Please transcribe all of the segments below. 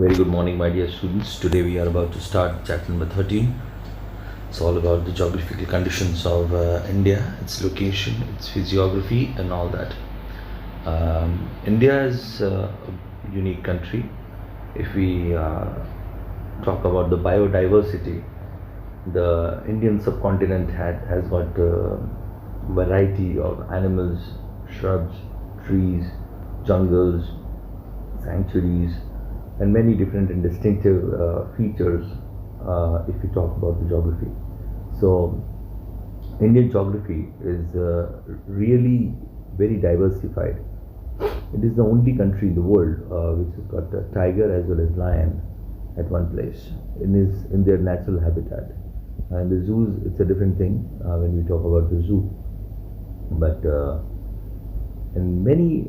Very good morning, my dear students. Today we are about to start chapter number 13. It's all about the geographical conditions of India, its location, its physiography, and all that. India is a unique country. If we talk about the biodiversity, the Indian subcontinent has got a variety of animals, shrubs, trees, jungles, sanctuaries, and many different and distinctive features if we talk about the geography. So, Indian geography is really very diversified. It is the only country in the world which has got a tiger as well as lion at one place in their natural habitat. And the zoos, it's a different thing when we talk about the zoo. But in many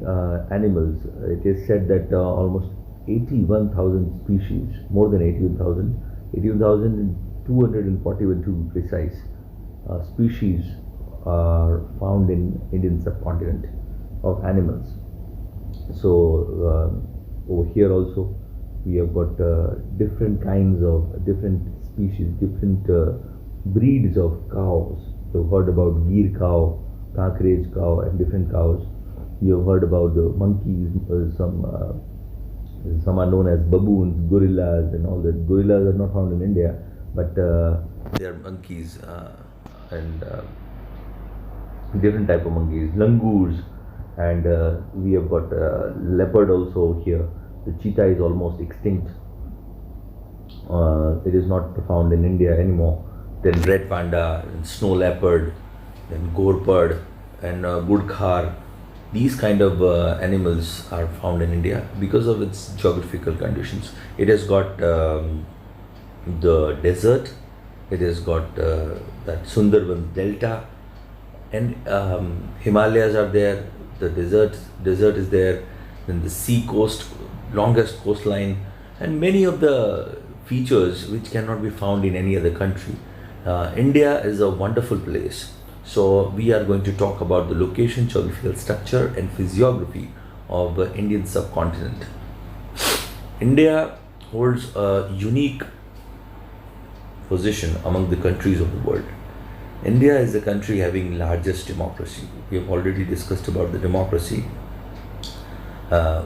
animals, it is said that almost 81,000 species, more than 81,241 to be precise, species are found in Indian subcontinent of animals. So over here also we have got different kinds of different species, different breeds of cows. You've heard about Gir cow, Kankraj cow, and different cows. You've heard about the monkeys, some are known as baboons, gorillas, and all that. Gorillas are not found in India, but they are monkeys and different type of monkeys, langurs, and we have got leopard also here. The cheetah is almost extinct. It is not found in India anymore. Then red panda, and snow leopard, then gorpad, and gudkhar. These kind of animals are found in India because of its geographical conditions. It has got the desert, it has got that Sundarban Delta, and Himalayas are there, the desert is there, then the sea coast, longest coastline, and many of the features which cannot be found in any other country. India is a wonderful place. So we are going to talk about the location, geographical structure, and physiography of the Indian subcontinent. India holds a unique position among the countries of the world. India is the country having largest democracy. We have already discussed about the democracy.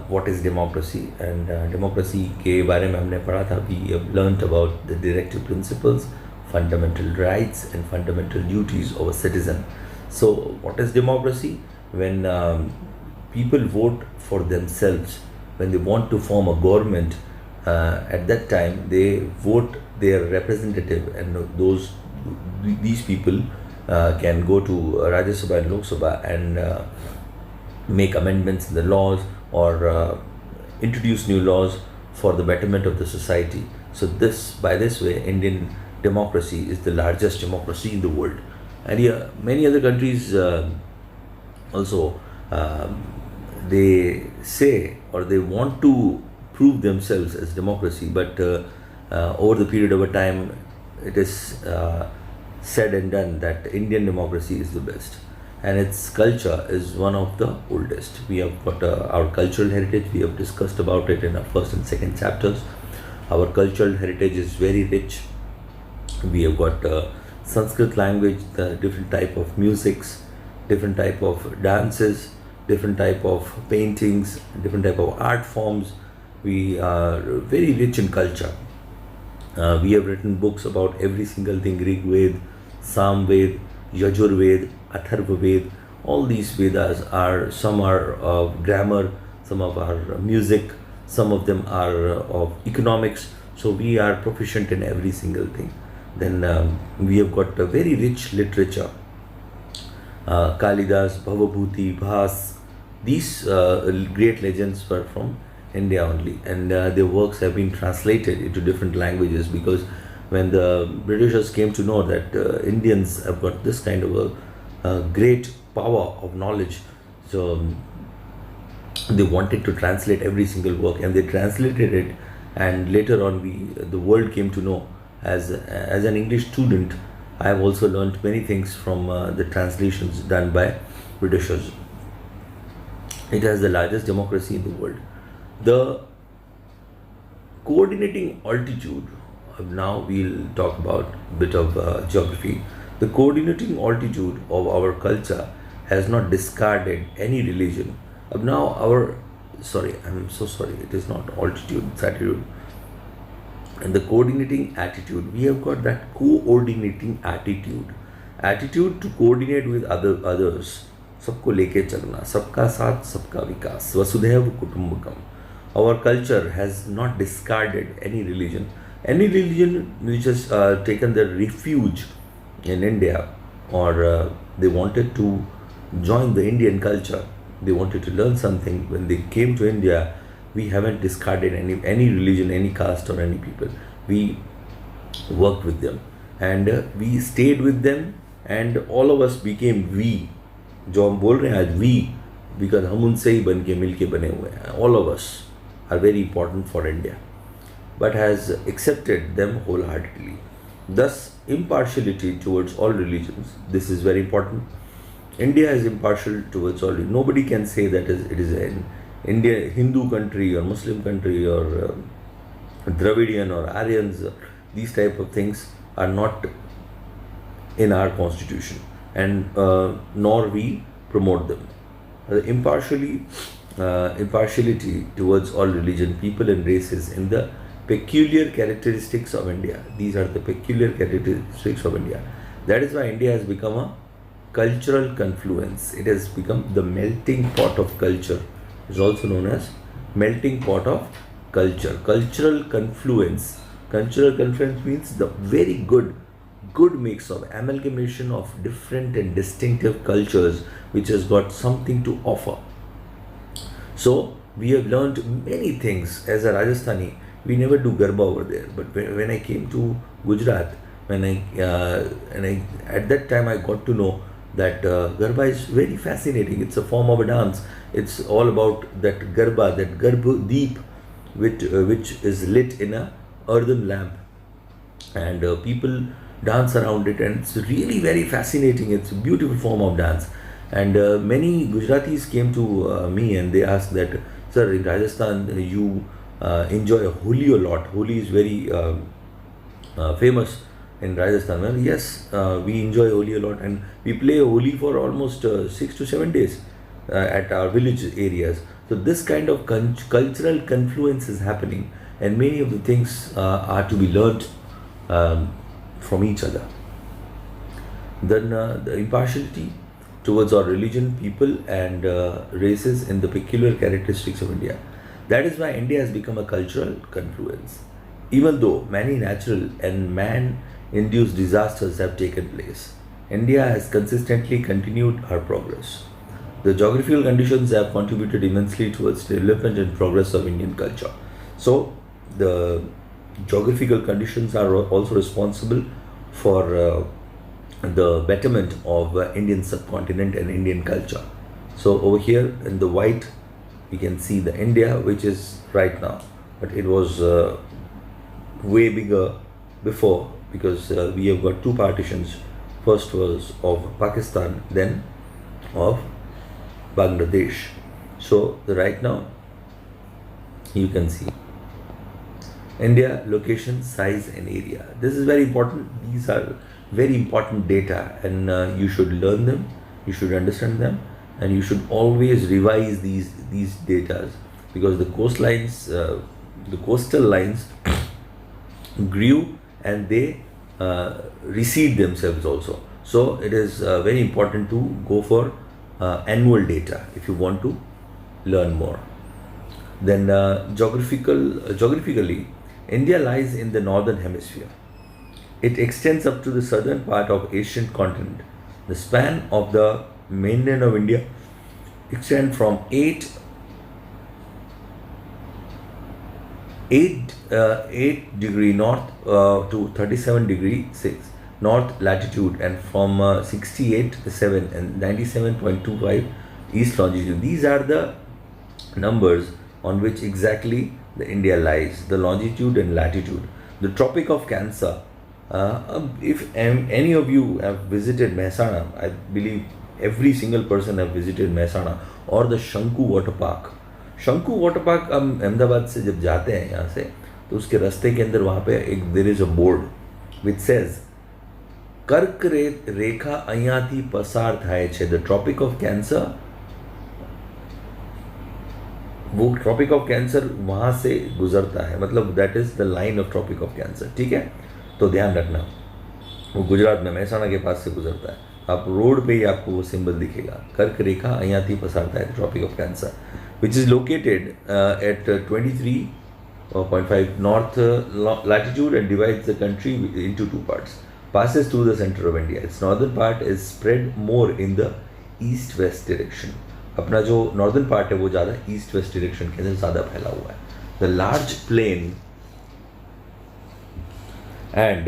What is democracy? And democracy के बारे में हमने पढ़ा था. We have learnt about the directive principles, fundamental rights, and fundamental duties of a citizen. So what is democracy? When people vote for themselves, when they want to form a government, at that time they vote their representative, and these people can go to Rajya Sabha and Lok Sabha and make amendments in the laws or introduce new laws for the betterment of the society. So by this way, Indian democracy is the largest democracy in the world. And yeah, many other countries also they say or they want to prove themselves as democracy, but over the period of a time it is said and done that Indian democracy is the best, and its culture is one of the oldest. We have got our cultural heritage. We have discussed about it in our first and second chapters. Our cultural heritage is very rich. We have got Sanskrit language, the different type of musics, different type of dances, different type of paintings, different type of art forms. We are very rich in culture. We have written books about every single thing: Rig Ved, Sam Ved, Yajur Ved, Atharva Ved. All these Vedas some are of grammar, some of our music, some of them are of economics. So we are proficient in every single thing. Then we have got a very rich literature. Kalidas, Bhavabhuti, Bhas, these great legends were from India only, and their works have been translated into different languages, because when the Britishers came to know that Indians have got this kind of a great power of knowledge, so they wanted to translate every single work, and they translated it, and later on the world came to know. As an English student, I have also learnt many things from the translations done by Britishers. It has the largest democracy in the world. The coordinating altitude. Now we'll talk about a bit of geography. The coordinating altitude of our culture has not discarded any religion. Now our, sorry, I'm so sorry, it is not altitude, it's attitude. And the coordinating attitude, we have got that coordinating attitude to coordinate with others. सबको लेके चलना, सबका साथ सबका विकास, वसुधैव कुटुंबकम. Our culture has not discarded any religion which has taken their refuge in India, or they wanted to join the Indian culture, they wanted to learn something. When they came to India, we haven't discarded any religion, any caste or any people. We worked with them, and we stayed with them, and all of us became we. जो हम बोल रहे हैं आज we, because हम उनसे ही बन के मिल के बने हुए हैं. All of us are very important for India, but has accepted them wholeheartedly. Thus, impartiality towards all religions. This is very important. India is impartial towards all. Nobody can say that it is an India Hindu country or Muslim country or Dravidian or Aryans. These type of things are not in our constitution, and nor we promote them. Impartiality towards all religion, people and races in the peculiar characteristics of India. These are the peculiar characteristics of India. That is why India has become a cultural confluence. It has become the melting pot of culture. It is also known as melting pot of culture. Cultural confluence. Cultural confluence means the very good mix of amalgamation of different and distinctive cultures which has got something to offer. So we have learned many things. As a Rajasthani, we never do Garba over there. But when I came to Gujarat, at that time I got to know that Garba is very fascinating. It's a form of a dance. It's all about that Garba, that Garbh Deep, which is lit in a earthen lamp, and people dance around it, and it's really very fascinating. It's a beautiful form of dance. And many Gujaratis came to me and they asked that, sir, in Rajasthan you enjoy Holi a lot. Holi is very famous in Rajasthan. Well, yes, we enjoy Holi a lot, and we play Holi for almost 6 to 7 days at our village areas. So this kind of cultural confluence is happening, and many of the things are to be learnt from each other. Then the impartiality towards our religion, people and races in the peculiar characteristics of India. That is why India has become a cultural confluence. Even though many natural and man-induced disasters have taken place, India has consistently continued her progress. The geographical conditions have contributed immensely towards the development and progress of Indian culture. So the geographical conditions are also responsible for the betterment of Indian subcontinent and Indian culture. So over here in the white, we can see the India, which is right now, but it was way bigger before, because we have got two partitions. First was of Pakistan, then of Bangladesh. So right now you can see India, location, size and area. This is very important. These are very important data, and you should learn them, you should understand them, and you should always revise these data, because the coastlines, the coastal lines grew and they recede themselves also. So it is very important to go for annual data if you want to learn more. Then geographically, India lies in the northern hemisphere. It extends up to the southern part of Asian continent. The span of the mainland of India extends from 8 degree north to 37 degree 6 north latitude, and from 68.7 and 97.25 east longitude. These are the numbers on which exactly the India lies, the longitude and latitude. The Tropic of Cancer. If any of you have visited Mehsana, I believe every single person have visited Mehsana, or the Shanku Water Park. शंकु water park हम अहमदाबाद से जब जाते हैं यहाँ से, तो उसके रास्ते के अंदर वहाँ पे एक there is a board which says કર્ક રેખા અહીંયાથી પસાર થાય છે. ધ ટ્રોપિક ઓફ कैंसर, वो ट्रॉपिक ऑफ कैंसर वहाँ से गुजरता है, मतलब that is the line of Tropic of Cancer. ठीक है, तो ध्यान रखना वो गुजरात में महसाणा के पास से गुजरता है. आप रोड पे ही आपको वो सिंबल दिखेगा, कर्क रेखा અહીંયાથી પસાર થાય tropic of cancer, which is located at 23.5 north latitude and divides the country into two parts. Passes through the center of India. Its northern part is spread more in the east-west direction. अपना जो northern part है वो ज़्यादा east-west direction के अंदर ज़्यादा फैला हुआ है. The large plain and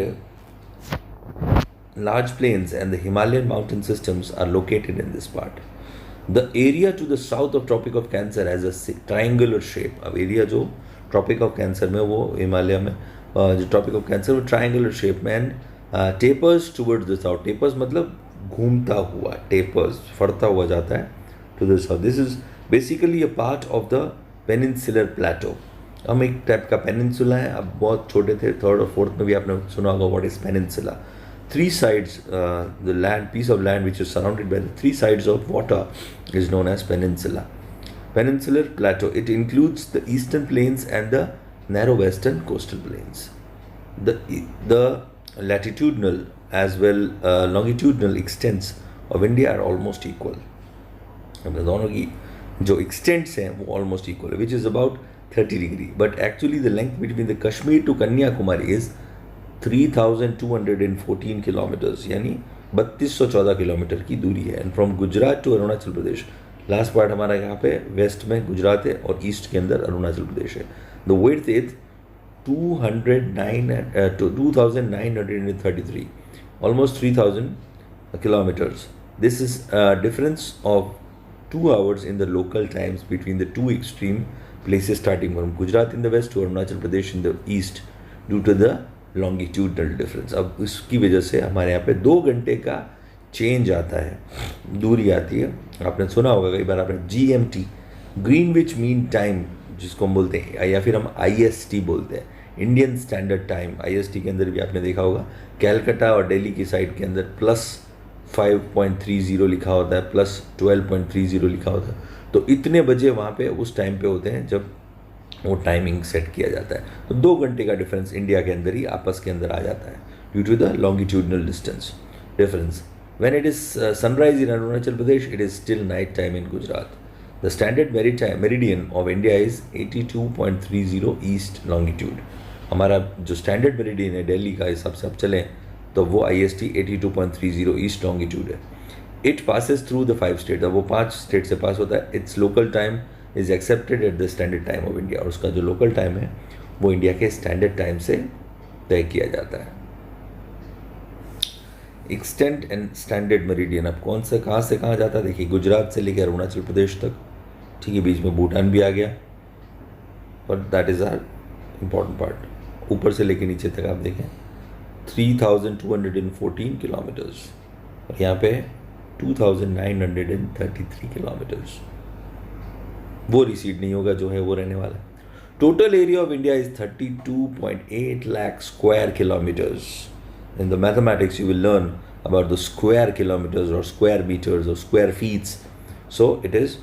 large plains and the Himalayan mountain systems are located in this part. The area to the south of Tropic of Cancer has a triangular shape. अब area जो Tropic of Cancer में वो हिमालय में जो Tropic of Cancer वो triangular shape में and tapers towards the south. Tapers मतलब घूमता हुआ, tapers फरता हुआ जाता है to the south. This is basically a part of the peninsular plateau. हम एक टाइप का पेनिनसुला है. अब बहुत छोटे थे, थर्ड और फोर्थ में भी आपने सुना होगा what is peninsula. Three sides, the land, piece of land which is surrounded by the three sides of water is known as peninsula. Peninsular plateau. It includes the eastern plains and the narrow western coastal plains. The latitudinal as well longitudinal extents of India are almost equal. दोनों की जो extents हैं वो almost equal है, which is about 30 degree. But actually the length between the Kashmir to Kanyakumari is 3,214 kilometers, यानी 3214 kilometre की दूरी है. And from Gujarat to Arunachal Pradesh, last part हमारा यहाँ पे वेस्ट में गुजरात है और ईस्ट के अंदर अरुणाचल प्रदेश है. The width is 2,933, almost 3,000 kilometers. This is a difference of 2 hours in the local times between the two extreme places, starting from Gujarat in the west to Arunachal Pradesh in the east, due to the longitudinal difference. अब इसकी वजह से हमारे यहाँ पे 2 घंटे का change आता है, दूरी आती है. आपने सुना होगा कई बार आपने GMT, ग्रीनविच मीन टाइम जिसको हम बोलते हैं, या फिर हम IST बोलते हैं, इंडियन स्टैंडर्ड टाइम. IST के अंदर भी आपने देखा होगा कैलकाटा और दिल्ली की साइड के अंदर +5.30 लिखा होता है, +12.30 लिखा होता है. तो इतने बजे वहाँ पे उस टाइम पे होते हैं जब वो टाइमिंग सेट किया जाता है. तो 2 घंटे का डिफरेंस इंडिया के अंदर ही आपस के अंदर आ जाता है due to the longitudinal distance difference. When it is sunrise in Arunachal Pradesh, it is still night time in Gujarat. The standard meridian of India is 82.30 east longitude. हमारा जो स्टैंडर्ड मेरिडियन है दिल्ली का हिसाब से आप चलें तो वो IST 82.30 ईस्ट लॉन्गिट्यूड है. It passes through the 5 state. अब वो 5 स्टेट से पास होता है. It's local time is accepted at the standard time of India. और उसका जो लोकल टाइम है वो इंडिया के स्टैंडर्ड टाइम से तय किया जाता है. एक्सटेंट एंड स्टैंडर्ड मेरिडियन अब कौन से कहाँ जाता है देखिए, गुजरात से लेकर अरुणाचल प्रदेश तक. ठीक है, बीच में भूटान भी आ गया, but that is our important part. ऊपर से लेकर नीचे तक आप देखें 3,214 किलोमीटर्स और यहाँ पे 2,933 किलोमीटर्स. वो रिसीड नहीं होगा, जो है वो रहने वाला है. Total area of India is 32.8 lakh square kilometres. In the mathematics you will learn about the square kilometers or square meters or square feet. So it is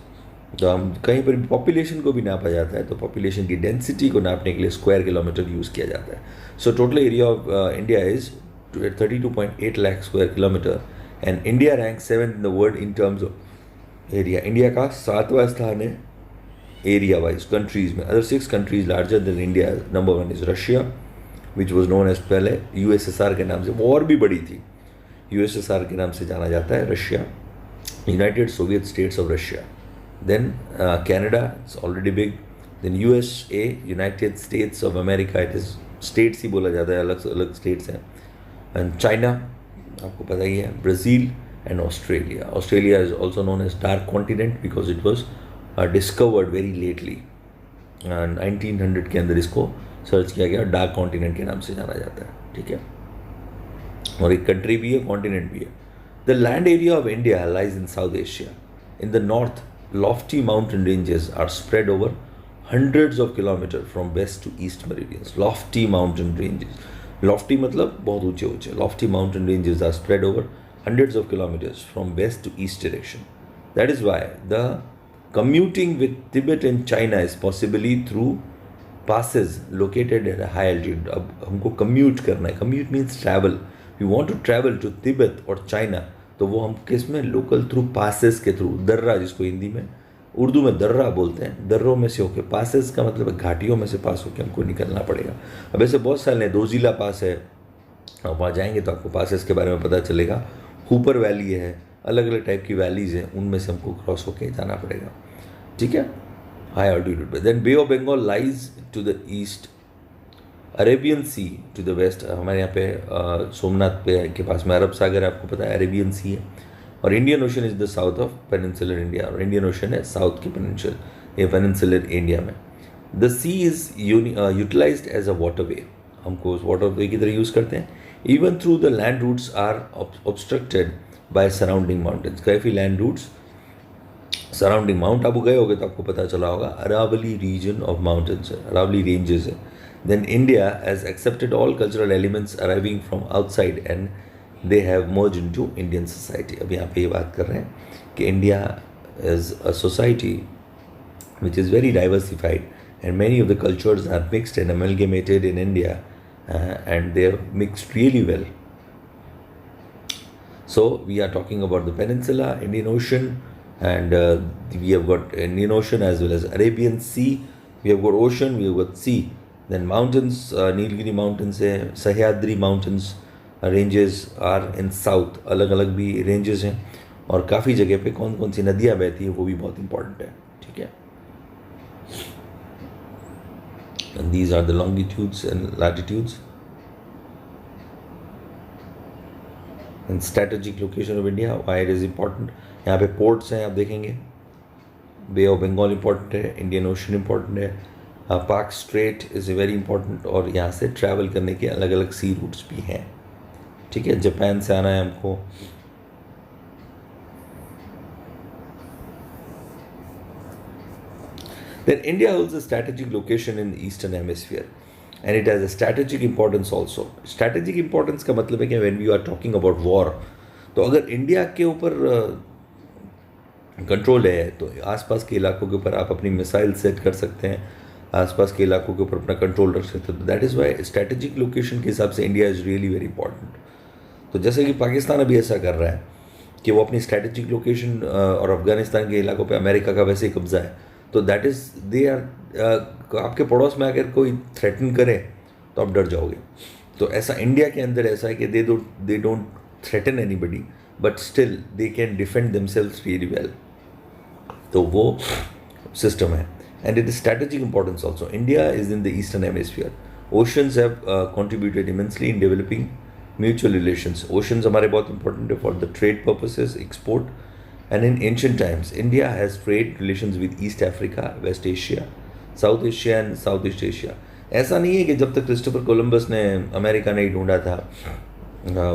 कहीं पर पॉपुलेशन को भी नापा जाता है तो पॉपुलेशन की डेंसिटी को नापने के लिए स्क्वायर किलोमीटर यूज़ किया जाता है. So total area of India is 32.8 lakh square kilometre and India rank 7th in the world in terms of area. India का 7वां स्थान है एरिया वाइज कंट्रीज में. Other 6 countries larger than India. Number 1 is Russia which was known as, पहले USSR के नाम से, वो और भी बड़ी थी, USSR के नाम से जाना जाता है Russia. United soviet states of Russia. Then Canada, it's already big. Then USA, united states of America, it is states ही बोला जाता है, अलग अलग स्टेट्स हैं. एंड चाइना आपको पता ही है. Brazil and Australia. Australia is also known as dark continent because it was discovered very lately. 1900 के अंदर इसको सर्च किया गया, डार्क कॉन्टिनेंट के नाम से जाना जाता है. ठीक है, और एक कंट्री भी है, कॉन्टिनेंट भी है. The land area of India lies in South Asia. In the north lofty mountain ranges are spread over hundreds of kilometers from west to east meridians. Lofty mountain ranges. Lofty मतलब बहुत ऊंचे ऊंचे. Lofty mountain ranges are spread over hundreds of kilometers from west to east direction. That is why the commuting with Tibet and China is possibly through passes located at a high altitude. अब हमको commute करना है. Commute means travel. We want to travel to Tibet or China. तो वो हम किस में local through passes के थ्रू, दर्रा जिसको हिंदी में उर्दू में दर्रा बोलते हैं, दर्रों में से होके, पासेस का मतलब घाटियों में से पास होके हमको निकलना पड़ेगा. अब ऐसे बहुत सारे हैं. दोजिला पास है, आप वहाँ जाएंगे तो आपको पासेस के बारे में पता चलेगा. हुपर वैली है, अलग अलग टाइप की वैलीज हैं, उनमें से हमको क्रॉस होके जाना पड़ेगा. ठीक है, हाई ऑल्टीट्यूड पे. Then Bay of Bengal lies to the east, Arabian Sea to the west. हमारे यहाँ पे सोमनाथ पे के पास में अरब सागर है, आपको पता है, अरेबियन सी है. और Indian ocean is the south of peninsular India, और इंडियन ओशन है साउथ की पेनिनसुलर इंडिया में. The sea is utilised as a waterway, हमको उस वाटरवे की तरह यूज़ करते हैं. Even through the land routes are obstructed by surrounding mountains. काफ़ी land routes surrounding, mount Abu गए होगे तो आपको पता चला होगा, अरावली रीजन ऑफ माउंटेन्स है, अरावली रेंजेस है. Then India has accepted all cultural elements arriving from outside and they have merged into Indian society. अब यहाँ पे ये बात कर रहे हैं कि India is a society which is very diversified and many of the cultures are mixed and amalgamated in India and they are mixed really well. So we are talking about the peninsula, Indian Ocean, and we have got Indian Ocean as well as Arabian Sea. We have got ocean, we have got sea. Then mountains, Nilgiri mountains है, Sahyadri mountains ranges are in south. अलग अलग भी ranges हैं और काफ़ी जगह पे कौन कौन सी नदियाँ बहती है वो भी बहुत important है. ठीक है, and these are the longitudes and latitudes. And strategic location of India, why it is important. यहाँ पे ports हैं, आप देखेंगे, बे ऑफ बंगाल important है, इंडियन ओशन important है, park straight is very important, और यहाँ से ट्रैवल करने के अलग अलग सी रूट्स भी हैं. ठीक है, जापान से आना है हमको. Then India holds a strategic location in the eastern hemisphere and it has a strategic importance also. Strategic importance का मतलब है कि when we are talking about war, तो अगर इंडिया के ऊपर कंट्रोल है तो आसपास के इलाकों के ऊपर आप अपनी मिसाइल सेट कर सकते हैं, आसपास के इलाकों के ऊपर अपना कंट्रोल रख सकते हैं. That is why strategic location के हिसाब से India is really very important. तो जैसे कि पाकिस्तान अभी ऐसा कर रहा है कि वो अपनी स्ट्रैटेजिक लोकेशन और अफगानिस्तान के इलाकों पे अमेरिका का वैसे ही कब्जा है, तो दैट इज़ दे आर, आपके पड़ोस में अगर कोई थ्रेटन करे तो आप डर जाओगे. तो ऐसा इंडिया के अंदर ऐसा है कि they don't threaten anybody but still they can defend themselves really well. तो वो सिस्टम है. And it is strategic importance also. India is in the eastern hemisphere. Oceans have contributed immensely in developing mutual relations. Oceans हमारे बहुत important है for the trade purposes, export. And in ancient times, India has trade relations with East Africa, West Asia, South Asia and Southeast Asia. ऐसा नहीं है कि जब तक Christopher Columbus ने अमेरिका नहीं ढूंढा था,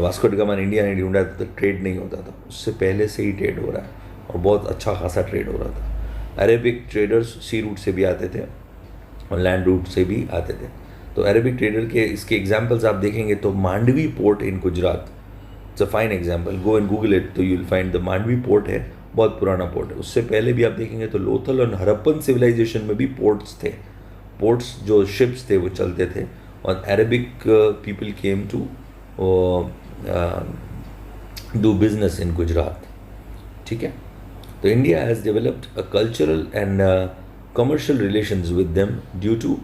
वास्को ड गामा ने इंडिया नहीं ढूंढा था, तो ट्रेड नहीं होता था. उससे पहले से ही ट्रेड हो रहा है और बहुत अच्छा खासा ट्रेड हो रहा था. अरेबिक ट्रेडर्स सी रूट से भी आते थे और लैंड रूट से भी आते थे. तो अरेबिक ट्रेडर के इसके एग्जांपल्स आप देखेंगे तो Mandvi port in Gujarat, it's a fine example. Go and Google it तो you will find the Mandvi port है, बहुत पुराना पोर्ट है. उससे पहले भी आप देखेंगे तो लोथल और हरप्पन सिविलाइजेशन में भी पोर्ट्स थे. पोर्ट्स जो शिप्स थे वो चलते थे और Arabic people came to do business in Gujarat. ठीक है, तो India has developed a cultural and commercial relations with them due to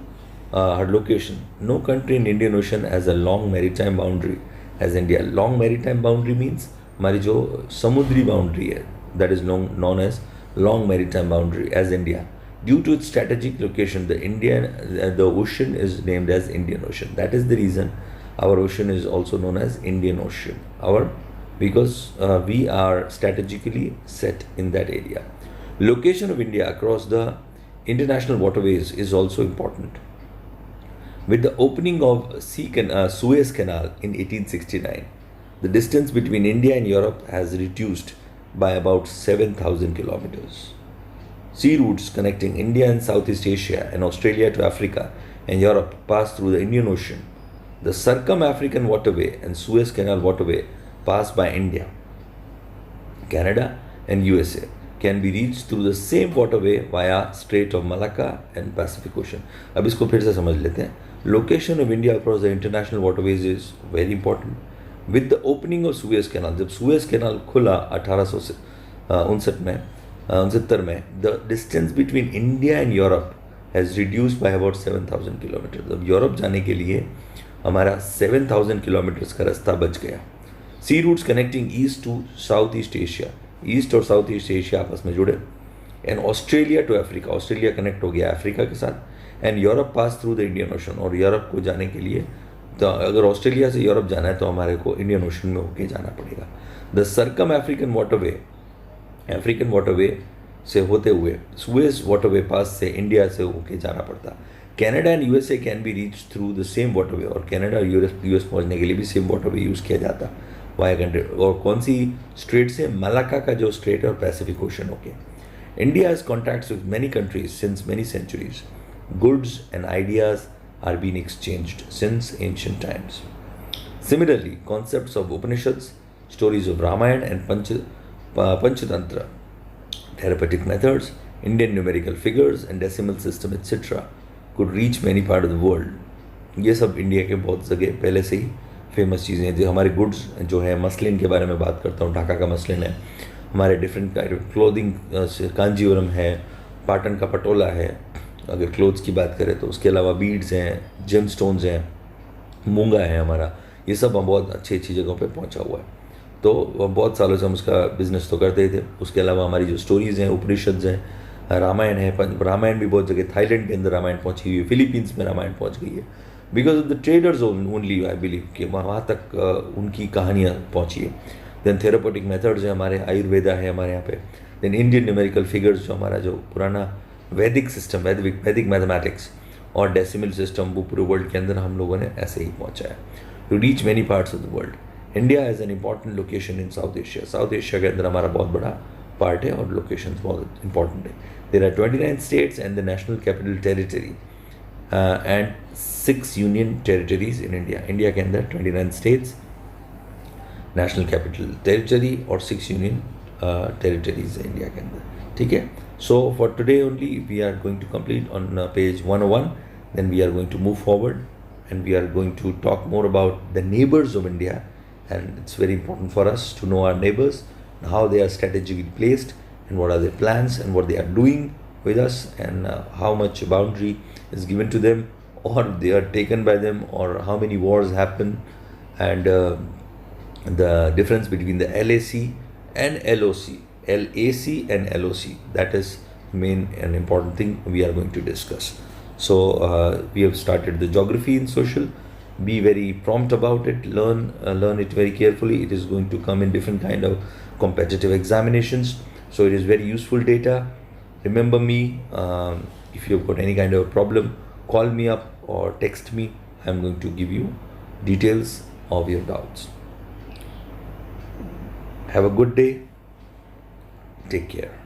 her location. No country in Indian Ocean has a long maritime boundary as India. Long maritime boundary means हमारी जो समुद्री boundary है, that is known as long maritime boundary as India. Due to its strategic location, the ocean is named as Indian Ocean. That is the reason our ocean is also known as Indian Ocean. Because we are strategically set in that area. Location of India across the international waterways is also important. With the opening of Suez Canal in 1869, the distance between India and Europe has reduced by about 7,000 kilometers. Sea routes connecting India and Southeast Asia and Australia to Africa and Europe pass through the Indian Ocean. The Circum-African Waterway and Suez Canal Waterway pass by India, Canada and USA can be reached through the same waterway via Strait of Malacca and Pacific Ocean. अब इसको फिर से समझ लेते हैं. Location of India across the international waterways is very important. With the opening of Suez Canal, जब Suez Canal खुला 1869 में, the distance between India and Europe has reduced by about 7,000 kilometers. अब यूरोप जाने के लिए हमारा 7,000 किलोमीटर्स का रास्ता बच गया. Sea routes connecting east to south east Asia, east और साउथ ईस्ट एशिया आपस में जुड़े. And Australia to Africa, Australia connect हो गया अफ्रीका के साथ. And Europe pass through the Indian Ocean, और यूरोप को जाने के लिए तो अगर ऑस्ट्रेलिया से यूरोप जाना है तो हमारे को इंडियन ओशन में होके जाना पड़ेगा. द सर्कम अफ्रीकन वाटरवे से होते हुए सुएज वाटरवे पास से इंडिया से होके जाना पड़ता. Canada and USA can be reach through the same waterway, और कनाडा और यूएस पहुंचने के लिए भी सेम वाटरवे यूज़ किया जाता वाया कंट्री. और कौन सी स्ट्रेट से? मलाक्का का जो स्ट्रेट है और पैसिफिक ओशन होके. India has contacts with many countries since many centuries. Goods and ideas are being exchanged since ancient times. Similarly, concepts of Upanishads, stories of Ramayana and Panchatantra, therapeutic methods, Indian numerical figures and decimal system etc. could reach many parts of the world. ये सब India के बहुत जगह पहले से ही famous चीज़ें हैं. जो हमारे गुड्स जो है, मसलिन के बारे में बात करता हूँ, ढाका का मसलिन है, हमारे different kind of clothing, Kanjeevaram है, पाटन का पटोला है अगर क्लोथ्स की बात करें तो. उसके अलावा बीड्स हैं, जेम स्टोन्स हैं, मूंगा है हमारा. ये सब हम बहुत अच्छी अच्छी जगहों पे पहुंचा हुआ है. तो बहुत सालों से हम उसका बिज़नेस तो करते ही थे. उसके अलावा हमारी जो स्टोरीज़ हैं, उपनिषद्स हैं, रामायण है, रामायण भी बहुत जगह, थाईलैंड के अंदर रामायण पहुंची हुई है, फिलीपींस में रामायण पहुंच गई है. Because of the traders only I believe कि वहाँ तक उनकी कहानियाँ पहुँची है. देन थेरापेटिक मेथड्स है हमारे, आयुर्वेदा है हमारे यहाँ पे. देन इंडियन न्यूमेरिकल फिगर्स जो हमारा जो पुराना वैदिक सिस्टम, वैदिक मैथमेटिक्स और डेसिमल सिस्टम, वो पूरे वर्ल्ड के अंदर हम लोगों ने ऐसे ही पहुँचा है. To reach many parts of the world. India has an important location in South Asia. South Asia के अंदर हमारा बहुत बड़ा पार्ट है और लोकेशन बहुत इंपॉर्टेंट है. There are 29 states and the national capital territory and 6 union territories in India. India के अंदर 29 स्टेट्स, नेशनल कैपिटल टेरिटरी और 6 यूनियन टेरिटरीज है इंडिया के अंदर. ठीक है. So for today only we are going to complete on page 101. Then we are going to move forward and we are going to talk more about the neighbors of India, and it's very important for us to know our neighbors, how they are strategically placed and what are their plans and what they are doing with us, and how much boundary is given to them or they are taken by them, or how many wars happen, and the difference between the LAC and LOC. LAC and LOC, that is main and important thing we are going to discuss. So we have started the geography in social. Be very prompt about it, learn it very carefully. It is going to come in different kind of competitive examinations, so it is very useful data. Remember me, if you've got any kind of problem, call me up or text me. I'm going to give you details of your doubts. Have a good day. Take care.